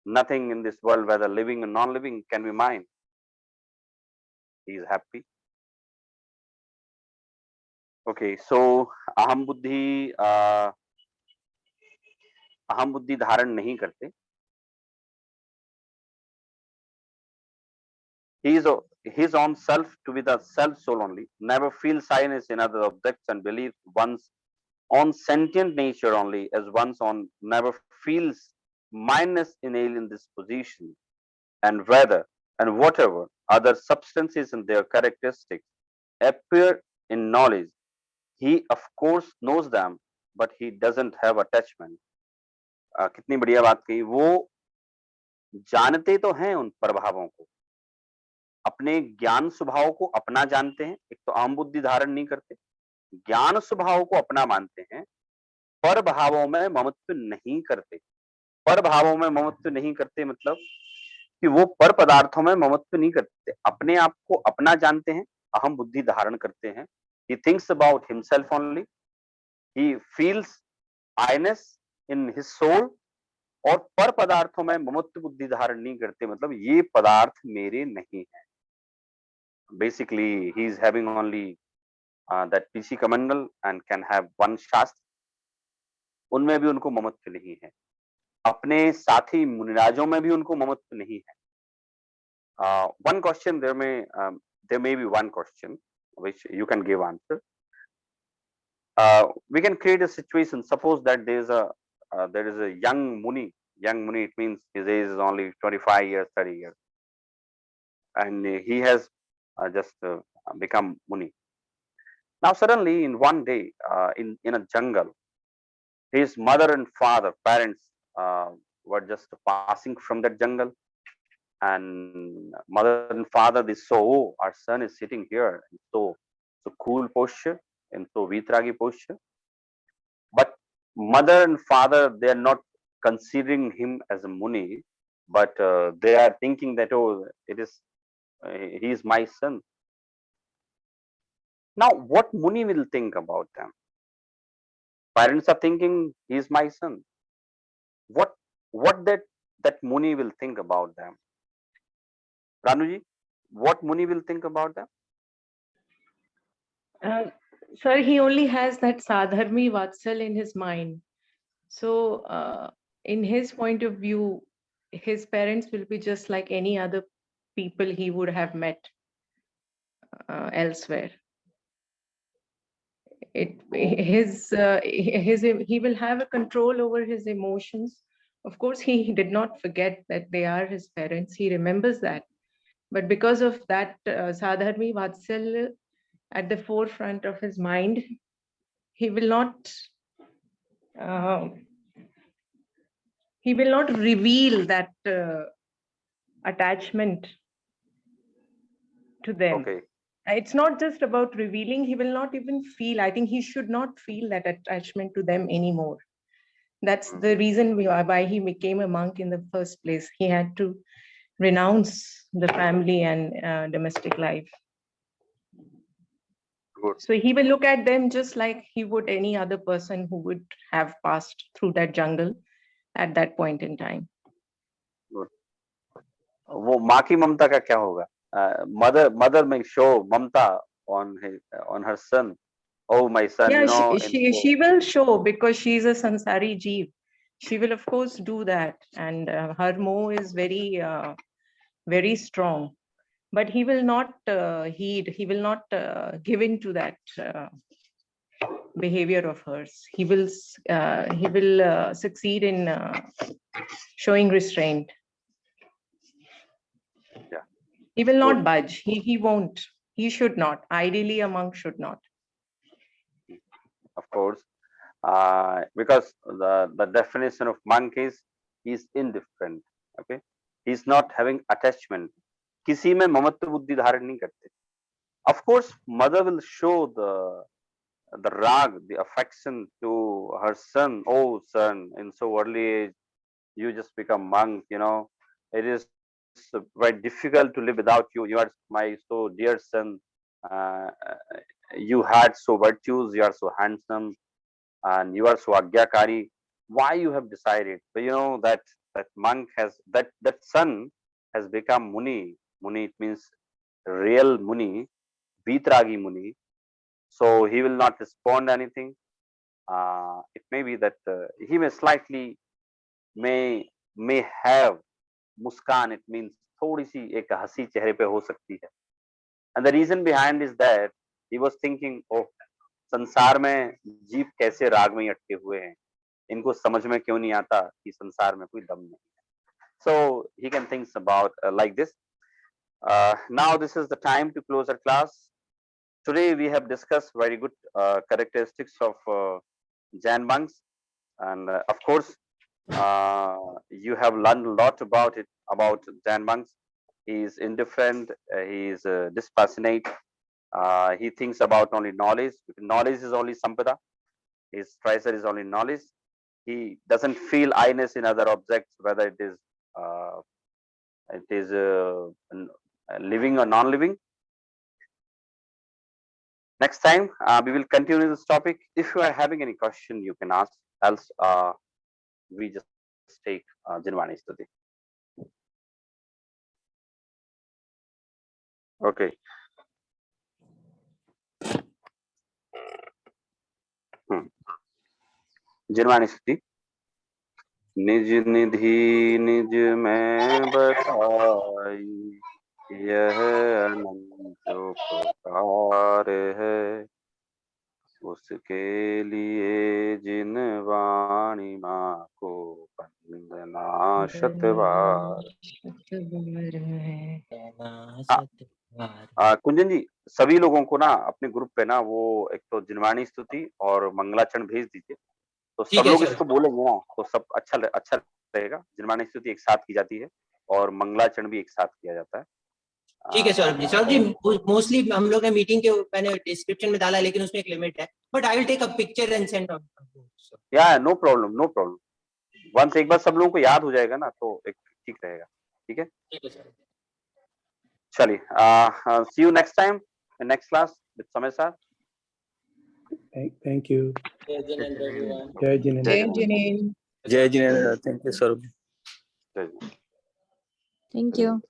nothing in this world, whether living or non-living, can be mine. He is happy. Okay, so aham buddhi धारण नहीं करते. He is his own self to be the self soul only, never feels shyness in other objects and believes one's own sentient nature only as one's own, never feels mindness in alien disposition, and whether and whatever other substances and their characteristics appear in knowledge, he of course knows them, but he doesn't have attachment. कितनी बढ़िया बात कही. वो जानते तो हैं उन प्रभावों को, अपने ज्ञान स्वभाव को अपना जानते हैं. एक तो अहम बुद्धि धारण नहीं करते, ज्ञान स्वभाव को अपना मानते हैं, पर भावों में ममत्व नहीं करते. पर भावों में ममत्व नहीं करते मतलब कि वो पर पदार्थों में ममत्व नहीं करते, अपने आप को अपना जानते हैं, अहम बुद्धि धारण करते हैं. He thinks about himself only. He feels I-ness in his soul. और पर पदार्थों में ममत्व बुद्धि धारण नहीं करते मतलब ये पदार्थ मेरे नहीं है. Basically, he is having only that PC Kamandal and can have one Shastra. उनमें भी उनको ममत्व नहीं है. अपने साथी मुनिराजों में भी उनको ममत्व नहीं है. One question there may be one question which you can give answer. We can create a situation. Suppose that there is a young Muni. Young Muni, it means his age is only 25 years, 30 years, and he has just become Muni. Now suddenly in one day in a jungle, his mother and father, parents were just passing from that jungle, and mother and father, they saw, oh, our son is sitting here in so cool posture, in so vitragi posture. But mother and father, they are not considering him as a Muni, but they are thinking that, oh, he is my son. Now what Muni will think about them? Parents are thinking he is my son. What that Muni will think about them? Ranuji, what Muni will think about them? Sir, he only has that Sadharmi Vatsal in his mind. So in his point of view, his parents will be just like any other people he would have met elsewhere. He will have a control over his emotions. Of course, he did not forget that they are his parents. He remembers that. But because of that Sadharmi Vatsal at the forefront of his mind, he will not reveal that attachment to them. Okay. It's not just about revealing, he will not even feel, I think he should not feel that attachment to them anymore. That's the reason why he became a monk in the first place. He had to renounce the family and domestic life. Good. So he will look at them just like he would any other person who would have passed through that jungle at that point in time. Good. वो माँ की ममता का क्या होगा? Mother may show mamta on her son. Oh, my son, Yeah, you know. she will show because she's a sansari jeev. she will of course do that, and her moh is very strong. But he will not heed. He will not give in to that behavior of hers. He will succeed in showing restraint. Yeah. He will not Good. budge. He won't. He should not. Ideally, a monk should not. Of course, because the definition of monk is he's indifferent. Okay, he's not having attachment. किसी में ममत्व बुद्धि धारण नहीं करते. Of course, mother will show the rag, the affection to her son. Oh, son, in so early age, you just become monk. You know, it is very difficult to live without you. You are my so dear son. Uh, you had so virtues. You are so handsome, and you are so agyakari. Why you have decided? But you know that monk has that son has become muni. Muni, it means real muni, vitragi muni. So he will not respond anything. It may be that he may slightly may have muskan. It means थोड़ी सी एक हंसी चेहरे पे हो सकती है. And the reason behind is that he was thinking, oh, संसार में जीव कैसे राग में अटके हुए हैं. इनको समझ में क्यों नहीं आता कि संसार में कोई दम नहीं है. So he can think about like this. Now this is the time to close our class. Today we have discussed very good characteristics of Jain monks, and of course you have learned a lot about it, about Jain monks. He is indifferent, he is dispassionate, he thinks about only knowledge. Knowledge is only sampada, his treasure is only knowledge. He doesn't feel I-ness in other objects, whether it is living or non-living. Next time we will continue this topic. If you are having any question, you can ask. Else we just take Jinvani Stuti. Okay. Jinvani Stuti. निज निधि निज में बताई, यह अनंत उपकार है, उसके लिए जिन वाणी माँ को वंदना शतबार. कुंजन जी, सभी लोगों को ना अपने ग्रुप पे ना वो एक तो जिनवाणी स्तुति और मंगलाचरण भेज दीजिए, तो सब लोग इसको बोलेंगे ना तो सब अच्छा रहेगा. जिनवाणी स्तुति एक साथ की जाती है और मंगलाचरण भी एक साथ किया जाता है. ठीक है सौरभ जी. सौरभ जी, मोस्टली हम लोग ने मीटिंग के मैंने डिस्क्रिप्शन में डाला, लेकिन उसमें एक लिमिट है. But I will take a picture and send out. या no problem, no problem. Once एक बार सब लोगों को याद हो जाएगा ना तो एक ठीक रहेगा. ठीक है, ठीक है सर. चलिए, see you next time in next class with Samay sir. Thank you. जय Jinendra everyone. Jai Jinendra. Jai Jinen. Jai Jinendra. Thank you, Saurabh. जय. Thank you.